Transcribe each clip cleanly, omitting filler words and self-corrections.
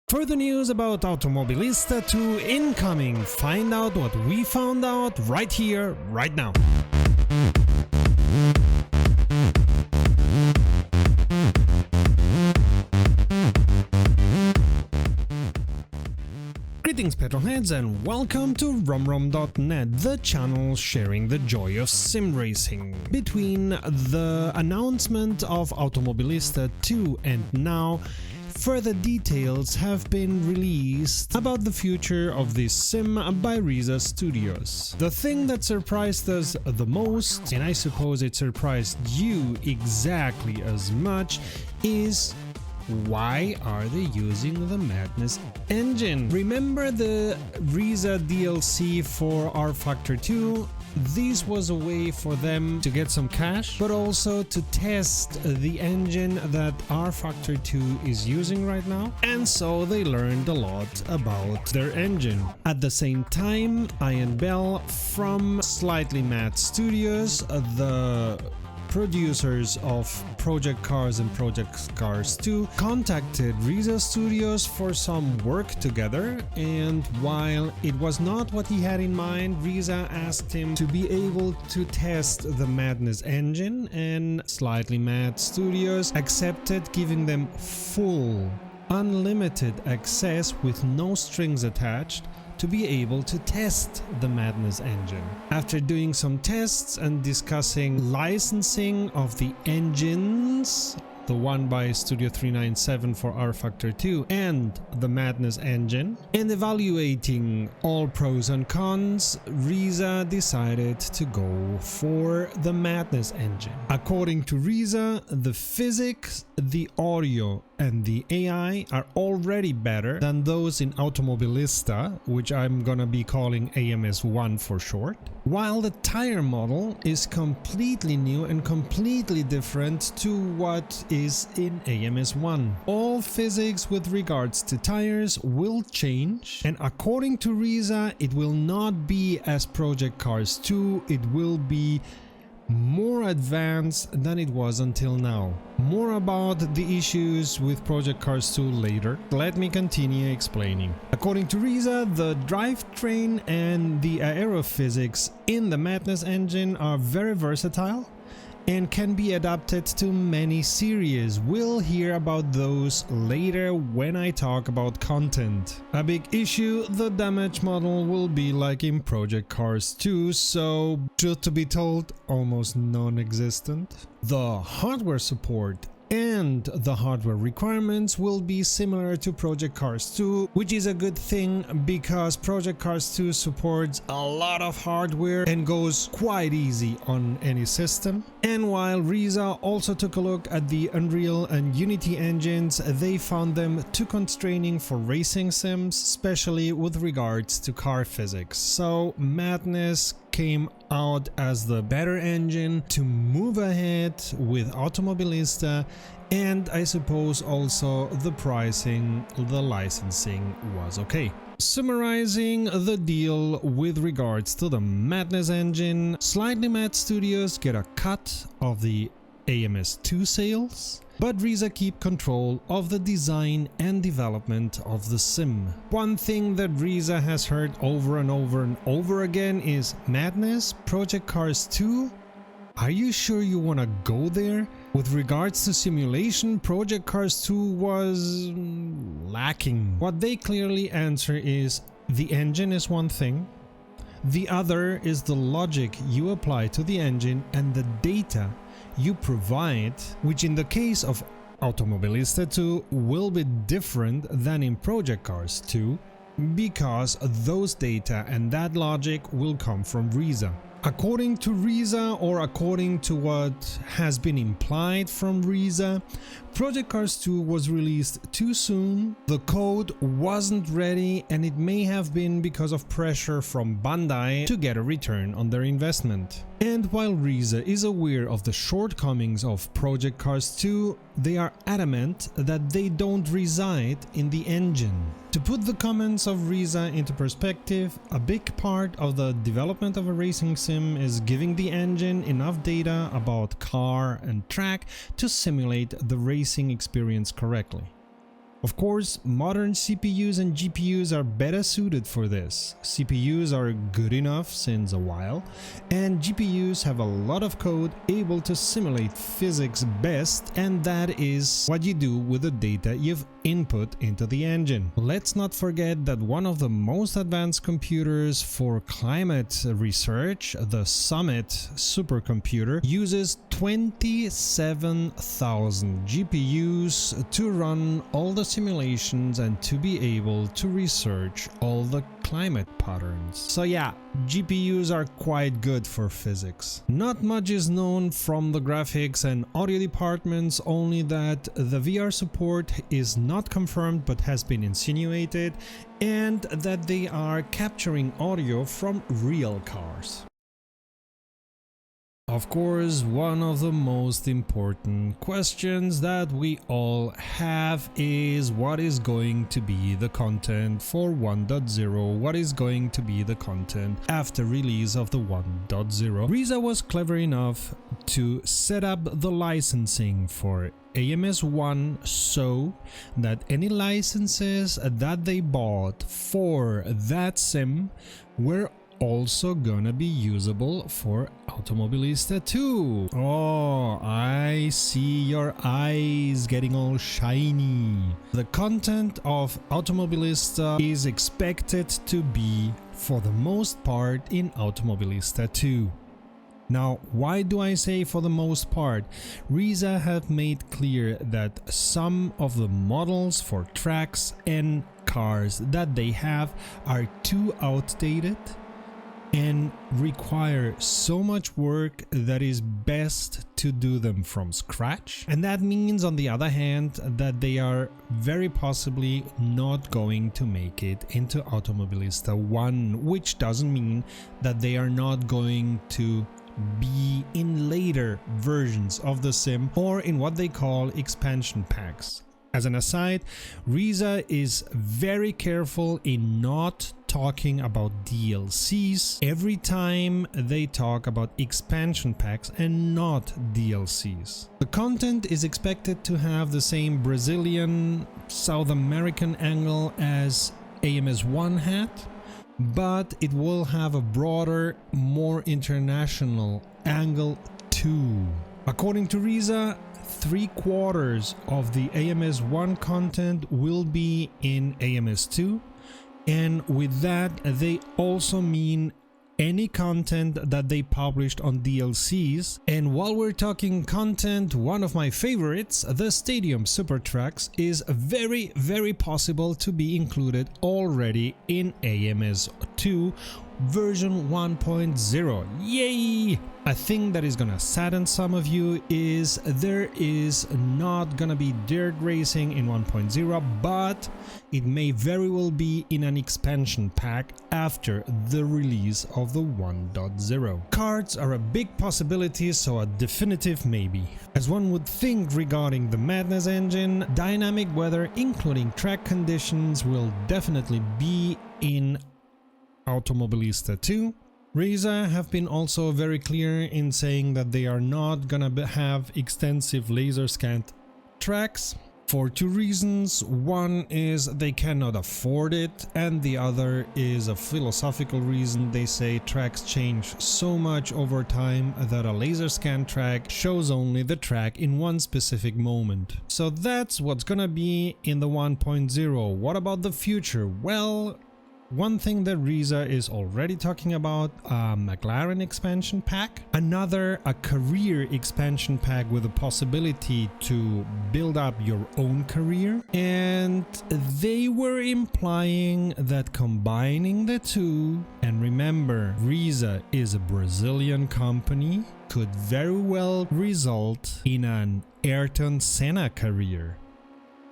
Further news about Automobilista 2 incoming. Find out what we found out right here, right now. Greetings petrolheads and welcome to romrom.net, the channel sharing the joy of sim racing. Between the announcement of Automobilista 2 and now, further details have been released about the future of this sim by Reiza Studios. The thing that surprised us the most, and I suppose it surprised you exactly as much, is why are they using the Madness engine? Remember the Reiza DLC for R Factor 2? This was a way for them to get some cash, but also to test the engine that R Factor 2 is using right now, and so they learned a lot about their engine. At the same time, Ian Bell from Slightly Mad Studios, the producers of Project Cars and Project Cars 2, contacted Reiza Studios for some work together, and while it was not what he had in mind, Reiza asked him to be able to test the Madness engine, and Slightly Mad Studios accepted, giving them full unlimited access with no strings attached to be able to test the Madness engine. After doing some tests and discussing licensing of the engines, the one by Studio 397 for R Factor 2 and the Madness engine, and evaluating all pros and cons, Reiza decided to go for the Madness engine. According to Reiza, the physics, the audio and the AI are already better than those in Automobilista, which I'm gonna be calling AMS1 for short, while the tire model is completely new and completely different to what is in AMS1. All physics with regards to tires will change, and according to Reiza, it will not be as Project Cars 2, it will be more advanced than it was until now. More about the issues with Project Cars 2 later. Let me continue explaining. According to Reiza, the drivetrain and the aerophysics in the Madness engine are very versatile and can be adapted to many series. We'll hear about those later when I talk about content. A big issue, the damage model will be like in Project Cars 2, so truth to be told, almost non-existent. The hardware support and the hardware requirements will be similar to Project Cars 2, which is a good thing because Project Cars 2 supports a lot of hardware and goes quite easy on any system. And while Reiza also took a look at the Unreal and Unity engines, they found them too constraining for racing sims, especially with regards to car physics. So Madness came out as the better engine to move ahead with Automobilista, and I suppose also the pricing, the licensing was okay. Summarizing the deal with regards to the Madness engine, Slightly Mad Studios get a cut of the AMS2 sales, but Reiza keep control of the design and development of the sim. One thing that Reiza has heard over and over and over again is, Madness, Project Cars 2? Are you sure you want to go there? With regards to simulation, Project Cars 2 was lacking. What they clearly answer is, the engine is one thing, the other is the logic you apply to the engine and the data you provide, which in the case of Automobilista 2 will be different than in Project Cars 2, because those data and that logic will come from Reiza. According to Reiza, or according to what has been implied from Reiza, Project Cars 2 was released too soon, the code wasn't ready, and it may have been because of pressure from Bandai to get a return on their investment. And while Reiza is aware of the shortcomings of Project Cars 2, they are adamant that they don't reside in the engine. To put the comments of Reiza into perspective, a big part of the development of a racing sim is giving the engine enough data about car and track to simulate the racing experience correctly. Of course, modern CPUs and GPUs are better suited for this. CPUs are good enough since a while, and GPUs have a lot of code able to simulate physics best, and that is what you do with the data you've input into the engine. Let's not forget that one of the most advanced computers for climate research, the Summit supercomputer, uses 27,000 GPUs to run all the simulations and to be able to research all the climate patterns. So yeah, GPUs are quite good for physics. Not much is known from the graphics and audio departments, only that the VR support is not confirmed but has been insinuated, and that they are capturing audio from real cars. Of course, one of the most important questions that we all have is what is going to be the content for 1.0, what is going to be the content after release of the 1.0. Reiza was clever enough to set up the licensing for AMS1 so that any licenses that they bought for that sim were also gonna be usable for Automobilista 2. Oh, I see your eyes getting all shiny. The content of Automobilista is expected to be, for the most part, in Automobilista 2. Now, why do I say for the most part? Reiza have made clear that some of the models for tracks and cars that they have are too outdated and require so much work that is best to do them from scratch. And that means, on the other hand, that they are very possibly not going to make it into Automobilista 1, which doesn't mean that they are not going to be in later versions of the sim or in what they call expansion packs. As an aside, Reiza is very careful in not talking about DLCs every time they talk about expansion packs and not DLCs. The content is expected to have the same Brazilian, South American angle as AMS1 had, but it will have a broader, more international angle too. According to Reiza, 3/4 of the AMS1 content will be in AMS2, and with that they also mean any content that they published on DLCs. And while we're talking content, one of my favorites, the Stadium Super Trucks, is very possible to be included already in AMS2 version 1.0. Yay! A thing that is gonna sadden some of you is there is not gonna be dirt racing in 1.0, but it may very well be in an expansion pack after the release of the 1.0. Karts are a big possibility, so a definitive maybe. As one would think regarding the Madness engine, dynamic weather including track conditions will definitely be in Automobilista 2. Reiza have been also very clear in saying that they are not gonna have extensive laser scanned tracks for two reasons. One is they cannot afford it, and the other is a philosophical reason. They say tracks change so much over time that a laser scan track shows only the track in one specific moment. So that's what's gonna be in the 1.0. What about the future? Well, one thing that Reiza is already talking about, a McLaren expansion pack, another a career expansion pack with the possibility to build up your own career, and they were implying that combining the two, and remember Reiza is a Brazilian company, could very well result in an Ayrton Senna career.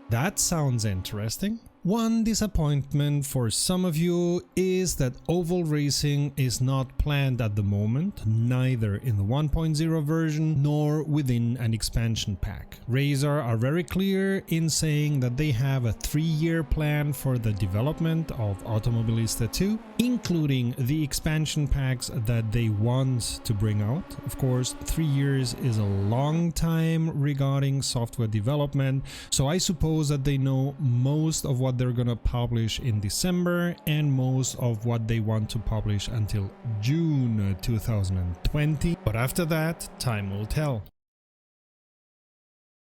That sounds interesting. One disappointment for some of you is that oval racing is not planned at the moment, neither in the 1.0 version nor within an expansion pack. Reiza are very clear in saying that they have a 3-year plan for the development of Automobilista 2, including the expansion packs that they want to bring out. Of course, 3 years is a long time regarding software development, so I suppose that they know most of what they're gonna publish in December and most of what they want to publish until June 2020, but after that, time will tell.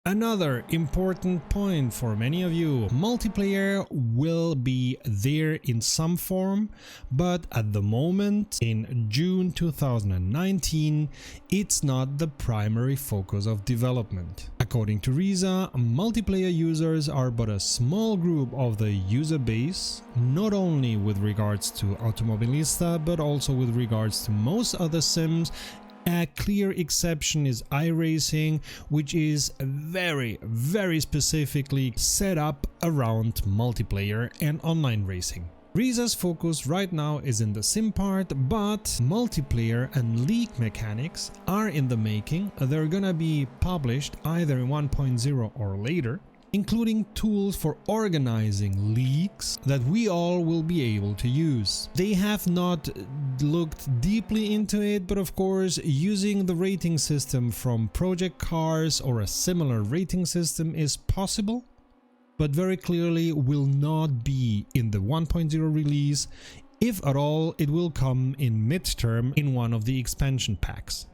Another important point for many of you, multiplayer will be there in some form, but at the moment, in June 2019, it's not the primary focus of development. According to Reiza, multiplayer users are but a small group of the user base, not only with regards to Automobilista, but also with regards to most other sims. A clear exception is iRacing, which is very specifically set up around multiplayer and online racing. Reiza's focus right now is in the sim part, but multiplayer and league mechanics are in the making. They're gonna be published either in 1.0 or later, including tools for organizing leagues that we all will be able to use. They have not looked deeply into it, but of course, using the rating system from Project Cars or a similar rating system is possible, but very clearly will not be in the 1.0 release. If at all, it will come in midterm in one of the expansion packs.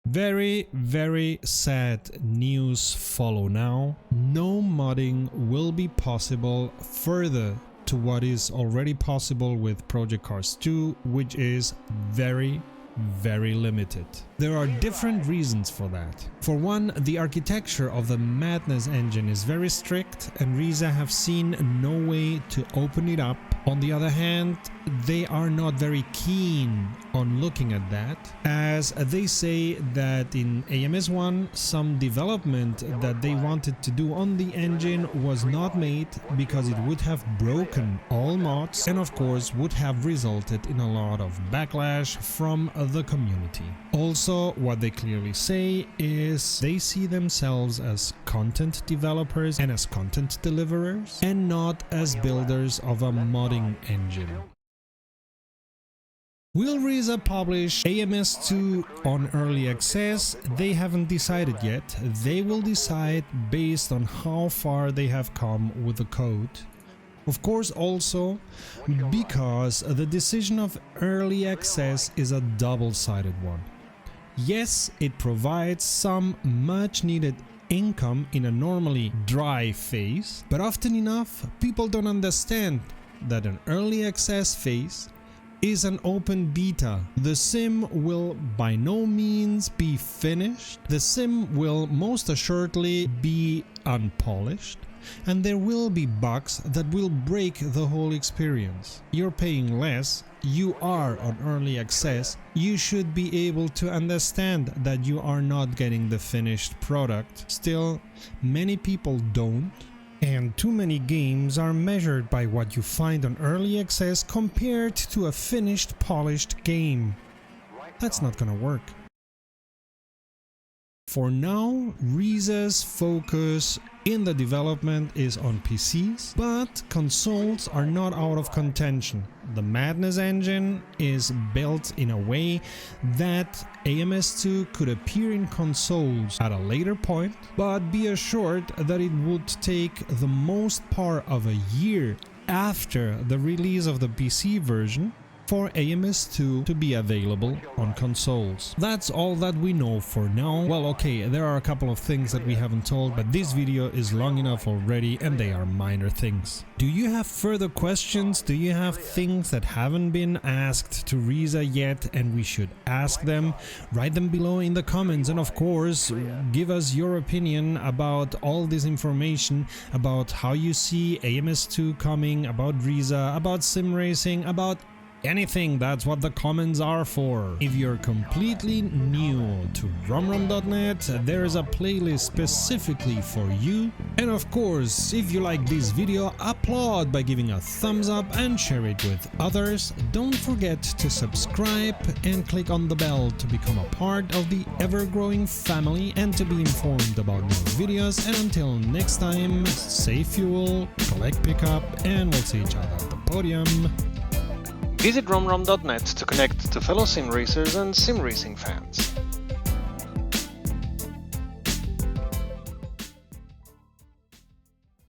Very sad news follow now. No modding will be possible further to what is already possible with Project Cars 2, which is very limited. There are different reasons for that. For one, the architecture of the Madness engine is very strict and Reiza have seen no way to open it up. On the other hand, they are not very keen on looking at that, as they say that in AMS1 some development that they wanted to do on the engine was not made because it would have broken all mods and of course would have resulted in a lot of backlash from the community. Also, what they clearly say is they see themselves as content developers and as content deliverers and not as builders of a modding engine. Will Reiza publish AMS2 on early access? They haven't decided yet. They will decide based on how far they have come with the code. Of course, also because the decision of early access is a double-sided one. Yes, it provides some much needed income in a normally dry phase, but often enough people don't understand that an early access phase is an open beta. The sim will by no means be finished. The sim will most assuredly be unpolished, and there will be bugs that will break the whole experience. You're paying less, you are on early access, you should be able to understand that you are not getting the finished product. Still, many people don't. And too many games are measured by what you find on early access compared to a finished, polished game. That's not gonna work. For now, Reiza's focus in the development is on PCs, but consoles are not out of contention. The Madness engine is built in a way that AMS2 could appear in consoles at a later point, but be assured that it would take the most part of a year after the release of the PC version for AMS2 to be available on consoles. That's all that we know for now. Well, okay, there are a couple of things that we haven't told, but this video is long enough already and they are minor things. Do you have further questions? Do you have things that haven't been asked to Reiza yet and we should ask them? Write them below in the comments, and of course give us your opinion about all this information, about how you see AMS2 coming, about Reiza, about sim racing, about anything. That's what the comments are for. If you're completely new to romrom.net, there is a playlist specifically for you. And of course, if you like this video, applaud by giving a thumbs up and share it with others. Don't forget to subscribe and click on the bell to become a part of the ever-growing family and to be informed about new videos. And until next time, save fuel, collect pickup, and we'll see each other at the podium. Visit romrom.net to connect to fellow sim racers and sim racing fans.